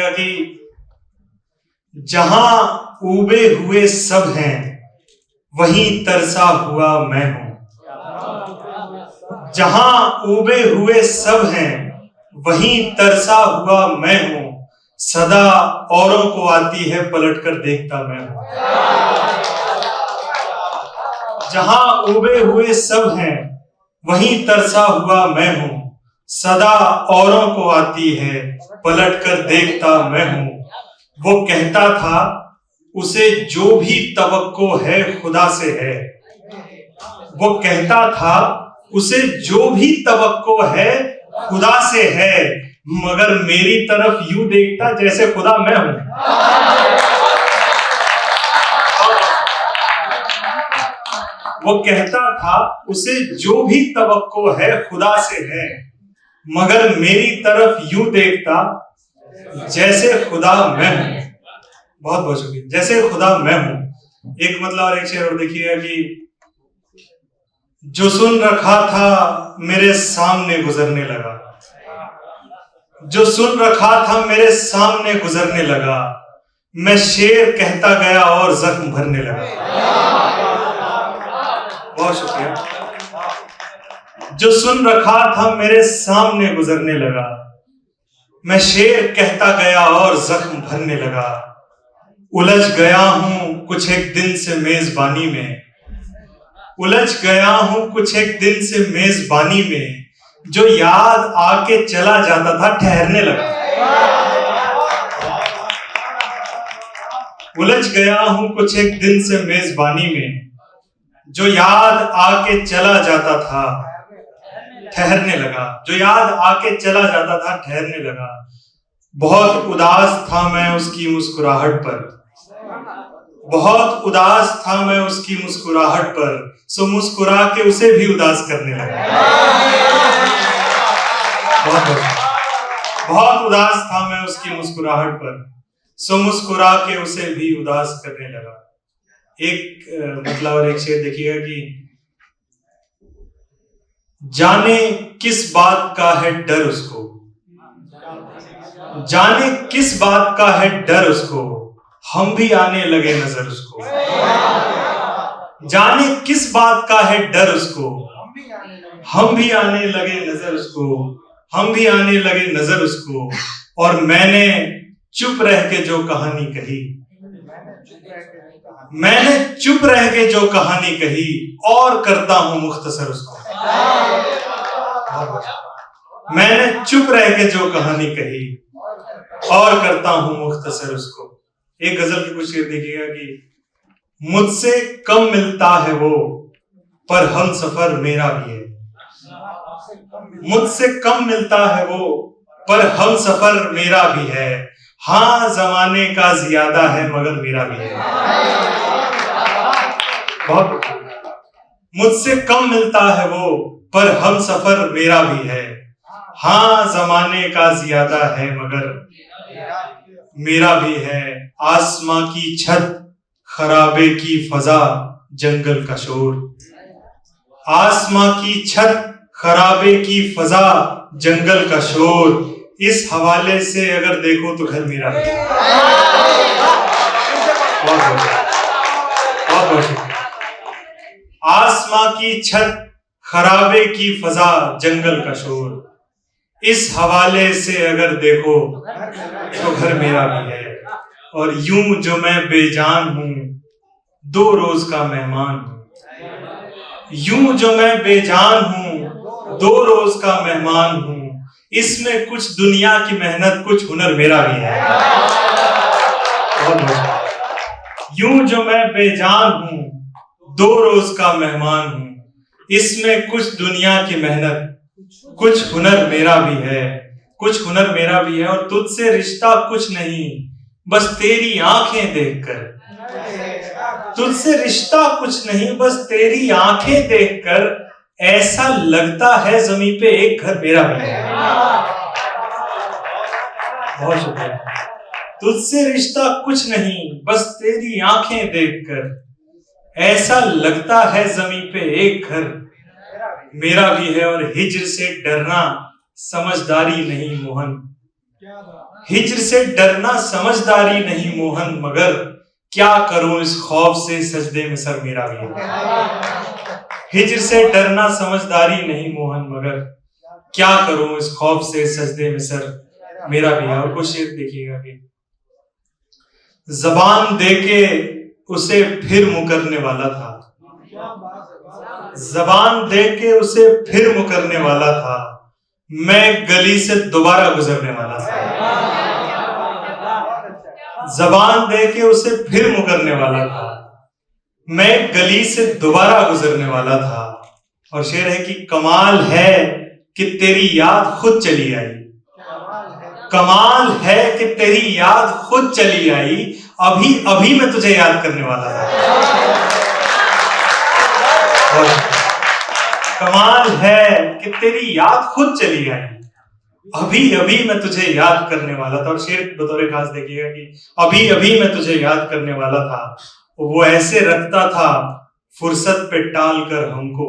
देखिएगा कि जहां उबे हुए सब हैं वहीं तरसा हुआ मैं हूं। जहां उबे हुए सब हैं वहीं तरसा हुआ मैं हूं। सदा औरों को आती है पलट कर देखता मैं हूं। जहां उबे हुए सब हैं वहीं तरसा हुआ मैं हूं। सदा औरों को आती है पलट कर देखता मैं हूं। वो कहता था उसे जो भी तवक्को है खुदा से है। वो कहता था उसे जो भी तवक्को है खुदा से है, मगर मेरी तरफ यूं देखता जैसे खुदा मैं हूं। वो कहता था उसे जो भी तवक्को है खुदा से है, मगर मेरी तरफ यूं देखता जैसे खुदा मैं हूं। बहुत बहुत शुक्रिया। जैसे खुदा मैं हूं। एक मतलब और एक शेर और देखिएगा कि जो सुन रखा था मेरे सामने गुजरने लगा। जो सुन रखा था मेरे सामने गुजरने लगा। मैं शेर कहता गया और जख्म भरने लगा। बहुत शुक्रिया। जो सुन रखा था मेरे सामने गुजरने लगा। मैं शेर कहता गया और जख्म भरने लगा। उलझ गया हूं कुछ एक दिन से मेजबानी में। उलझ गया हूं कुछ एक दिन से मेजबानी में। जो याद आके चला जाता था ठहरने लगा। उलझ गया हूं कुछ एक दिन से मेजबानी में। जो याद आके चला जाता था ठहरने लगा। जो याद आके चला जाता था ठहरने लगा। बहुत उदास था मैं उसकी मुस्कुराहट पर। बहुत उदास था मैं उसकी मुस्कुराहट पर। सो मुस्कुरा के उसे भी उदास करने लगा। बहुत उदास था मैं उसकी मुस्कुराहट पर। सो मुस्कुरा के उसे भी उदास करने लगा। एक मतलब और एक शेर देखिएगा कि जाने किस बात का है डर उसको। जाने किस बात का है डर उसको। हम भी आने लगे नजर उसको। जाने किस बात का है डर उसको। हम भी आने लगे नजर उसको। हम भी आने लगे नजर उसको। और मैंने चुप रह के जो कहानी कही। मैंने चुप रह के जो कहानी कही और करता हूं मुख्तसर उसको। मैंने चुप रह के जो कहानी कही और करता हूं मुख्तसर उसको। एक गजल की कुछ शेर देखिएगा कि मुझसे कम मिलता है वो पर हम सफर मेरा भी है। मुझसे कम मिलता है वो पर हम सफर मेरा भी है। हाँ जमाने का ज्यादा है मगर मेरा भी है। बहुत मुझसे कम मिलता है वो पर हम सफर मेरा भी है। हाँ जमाने का ज्यादा है मगर मेरा भी है। आसमां की छत खराबे की फजा जंगल का शोर। आसमां की छत खराबे की फजा जंगल का शोर। इस हवाले से अगर देखो तो घर मेरा है। बहुत आसमां की छत खराबे की फजा जंगल का शोर। इस हवाले से अगर देखो तो घर मेरा भी है। और यूं जो मैं बेजान हूं 2 रोज का मेहमान हूं। यूं जो मैं बेजान हूं 2 रोज का मेहमान हूं। इसमें कुछ दुनिया की मेहनत कुछ हुनर मेरा भी है। यूं जो मैं बेजान हूं 2 रोज का मेहमान हूं। इसमें कुछ दुनिया की मेहनत कुछ हुनर मेरा भी है। कुछ हुनर मेरा भी है। और तुझसे रिश्ता कुछ नहीं बस तेरी आंखें देखकर। तुझसे रिश्ता कुछ नहीं बस तेरी आंखें देखकर। ऐसा लगता है जमीन पे एक घर मेरा भी है। बहुत शुक्रिया। तुझसे रिश्ता कुछ नहीं बस तेरी आंखें देखकर। ऐसा लगता है जमीन पे एक घर मेरा भी है। और हिज्र से डरना समझदारी नहीं मोहन। हिज्र से डरना समझदारी नहीं मोहन, मगर क्या करूं इस खौफ से सजदे में सर मेरा भी है। हिज्र से डरना समझदारी नहीं मोहन, मगर क्या करूं इस खौफ से सजदे में सर मेरा भी है। और कुछ शेर देखिएगा कि जबान देके उसे फिर मुकरने वाला था, जबान देके उसे फिर मुकरने वाला था, मैं गली से दोबारा गुजरने वाला था। जबान देके उसे फिर मुकरने वाला था, मैं गली से दोबारा गुजरने वाला था। और शेर है कि कमाल है कि तेरी याद खुद चली आई, कमाल है कि तेरी याद खुद चली आई, अभी अभी मैं तुझे याद करने वाला था। और कमाल है कि तेरी याद खुद चली आई, अभी अभी मैं तुझे याद करने वाला था। और शेर बतौर खास देखिएगा कि अभी अभी मैं तुझे याद करने वाला था, वो ऐसे रखता था फुर्सत पे टाल कर हमको,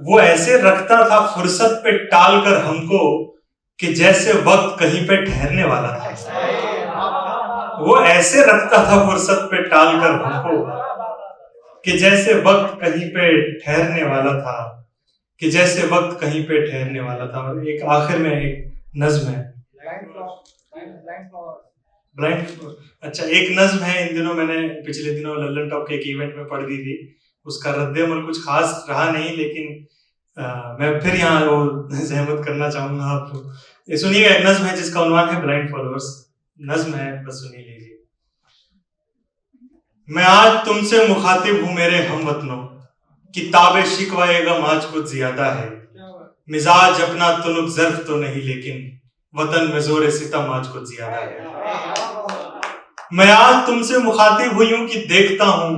वो ऐसे रखता था फुर्सत पे टाल कर हमको, कि जैसे वक्त कहीं पे ठहरने वाला था। वो ऐसे रखता था फुर्सत पे टाल कर हमको, कि जैसे वक्त कहीं पे ठहरने वाला था, कि जैसे वक्त कहीं पे ठहरने वाला था। और एक आखिर में एक नज्म है, ब्लाइंड, अच्छा एक नज्म है, इन दिनों मैंने पिछले दिनों लल्लन टॉप के एक इवेंट में पढ़ दी थी, उसका रद्द-ए-अमल कुछ खास रहा नहीं, लेकिन मैं फिर यहाँ वो जहमत करना चाहूंगा आपको। ये सुनिएगा, एक नज्म है जिसका उन्वान है ब्लाइंड फॉलोअर्स। नज्म है, बस सुनिए लीजिए। मैं आज तुमसे मुखातिब हूं मेरे हमवतनों, किताबे शिकवाए गम आज कुछ ज्यादा है, मिजाज अपना तुनुक ज़र्फ तो नहीं, लेकिन वतन में जोर सितम आज कुछ ज्यादा है। मैं आज तुमसे मुखातिब हुई हूं कि देखता हूं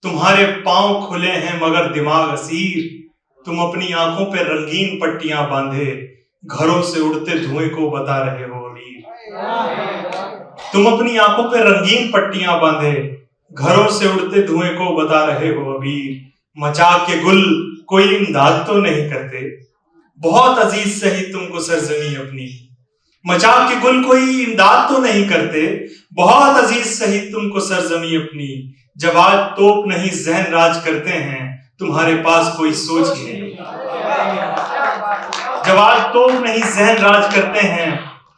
तुम्हारे पांव खुले हैं मगर दिमाग असीर, तुम अपनी आंखों पे रंगीन पट्टियां बांधे घरों से उड़ते धुएं को बता रहे हो अमीर। तुम अपनी आंखों पे रंगीन पट्टियां बांधे घरों से उड़ते धुएं को बता रहे हो अबीर, मचा के गुल कोई इमदाद तो नहीं करते, बहुत अजीज सही तुमको सरजमी अपनी, मचा के गुल कोई इमदाद तो नहीं करते, बहुत अजीज सही तुमको सरजमी अपनी, जब आज तोप नहीं जहन राज करते हैं तुम्हारे पास कोई सोच ही नहीं, जब आज तोप नहीं जहन राज करते हैं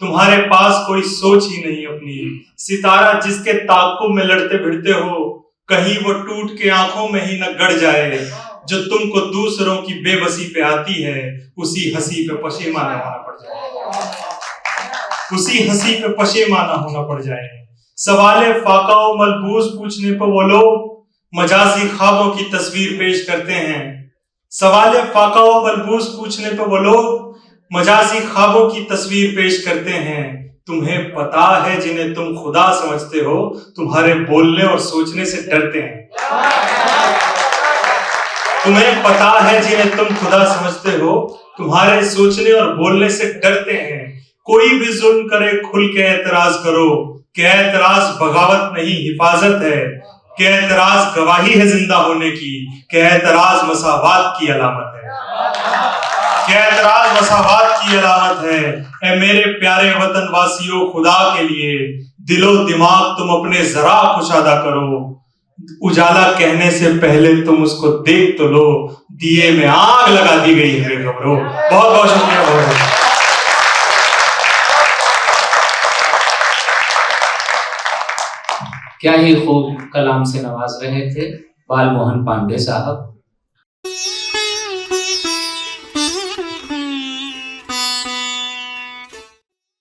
तुम्हारे पास कोई सोच ही नहीं अपनी, सितारा जिसके ताक़ुब में लड़ते भिड़ते हो कहीं वो टूट के आंखों में ही न गड़ जाए, जो तुमको दूसरों की बेबसी पे आती है उसी हंसी पे पशेमाना होना पड़ जाए, उसी हंसी पे पशेमाना होना पड़ जाए। सवाले फाका व मलबूस पूछने पर वो लोग मजाजी ख्वाबों की तस्वीर पेश करते हैं, सवाले फाका व मलबूस पूछने पर वो लोग मजाजी ख्वाबों की तस्वीर पेश करते हैं, तुम्हें पता है जिन्हें तुम खुदा समझते हो तुम्हारे बोलने और सोचने से डरते हैं, तुम्हें पता है जिन्हें तुम खुदा समझते हो तुम्हारे सोचने और बोलने से डरते हैं। कोई भी जुल्म करे खुल के एतराज करो, कि एतराज बगावत नहीं हिफाजत है, कि एतराज गवाही है जिंदा होने की, कि एतराज मसावात की अलामत है, कि एतराज मसावात की अलामत है। ए मेरे प्यारे वतन वासियों, खुदा के लिए दिलो दिमाग तुम अपने जरा कुशादा करो, उजाला कहने से पहले तुम उसको देख तो लो, दिए में आग लगा दी गई है बेखबरों। बहुत बहुत शुक्रिया। बहुत क्या ही खूब कलाम से नवाज रहे थे बाल मोहन पांडे साहब।